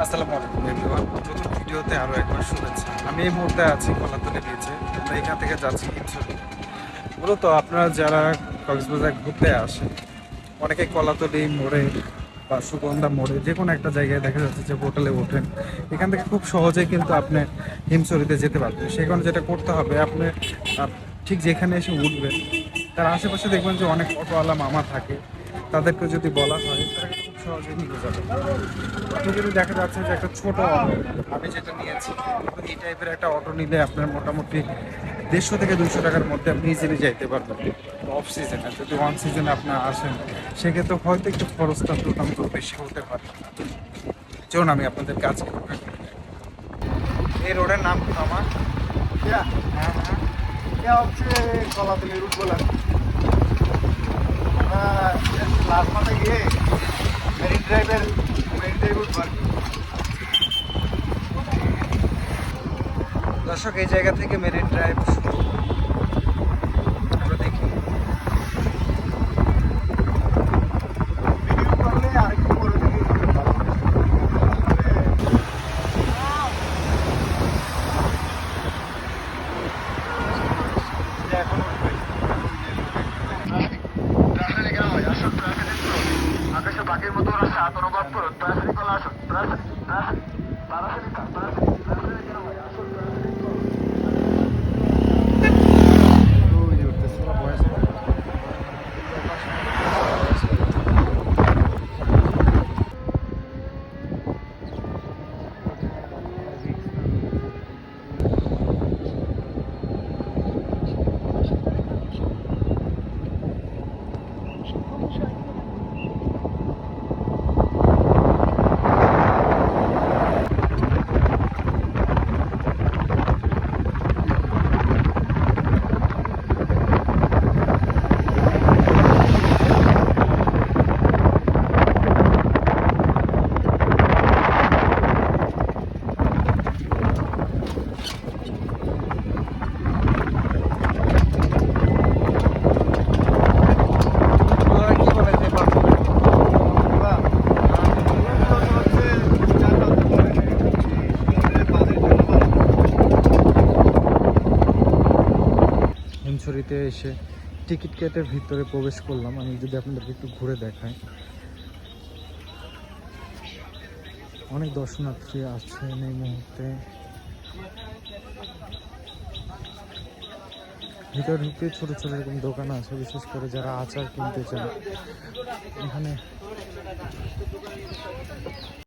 আসসালামু আলাইকুম এভরিওয়ান, নতুন ভিডিওতে আরও একবার শুভেচ্ছা। আমি এই মুহূর্তে আছি কলাতলী বিচে। আমরা এখান থেকে যাচ্ছি হিমছড়ি। মূলত আপনারা যারা কক্সবাজার ঘুরতে আসেন, অনেকে কলাতলী মোড়ে বা সুগন্ধা মোড়ে যে কোনো একটা জায়গায় দেখা যাচ্ছে যে হোটেলে ওঠেন। এখান থেকে খুব সহজেই কিন্তু আপনি হিমছড়িতে যেতে পারবেন। সেই কারণে যেটা করতে হবে, আপনি ঠিক যেখানে এসে উঠবেন তার আশেপাশে দেখবেন যে অনেক অটোওয়ালা মামা থাকে। তাদেরকে যদি বলা হয় তারা কিন্তু খুব সহজেই নিয়ে যাবে। আপনি যদি দেখা যাচ্ছে যে একটা ছোট অটো, আমি যেটা নিয়েছি, এই টাইপের একটা অটো নিলে আপনার মোটামুটি 150 থেকে 200 টাকার মধ্যে আপনি ইজিলি যাইতে পারবেন। অফ সিজনে যদি ওয়ান সিজনে আপনার আসেন, সেক্ষেত্রে হয়তো একটু খরচটা তুলনামূলক বেশি হতে পারে। চলুন আমি আপনাদের কাছে এই রোডের নাম কি আমার হ্যাঁ হ্যাঁ হচ্ছে কলাতলি রুট বলে লাস্ট মাসে গিয়ে মেরিন ড্রাইভ উঠবার। দর্শক, এই জায়গা থেকে মেরিন ড্রাইভ শুরু। আমরা দেখি ভিডিও করলে আরেকটু বড় দিকে এখন আকাশে পাখির মতো আসে আতঙ্কবাদ করুন তাড়াতাড়ি কলা আসুন তাড়াতাড়ি তাড়াতাড়ি হিমছড়িতে এসে টিকিট কেটে ভিতরে প্রবেশ করলাম। আমি যদি আপনাদেরকে একটু ঘুরে দেখাই, অনেক দর্শনার্থী আছেন এই মুহূর্তে। ভিতরে ঢুকতে ছোট ছোট এরকম দোকান আছে, বিশেষ করে যারা আচার কিনতে চান এখানে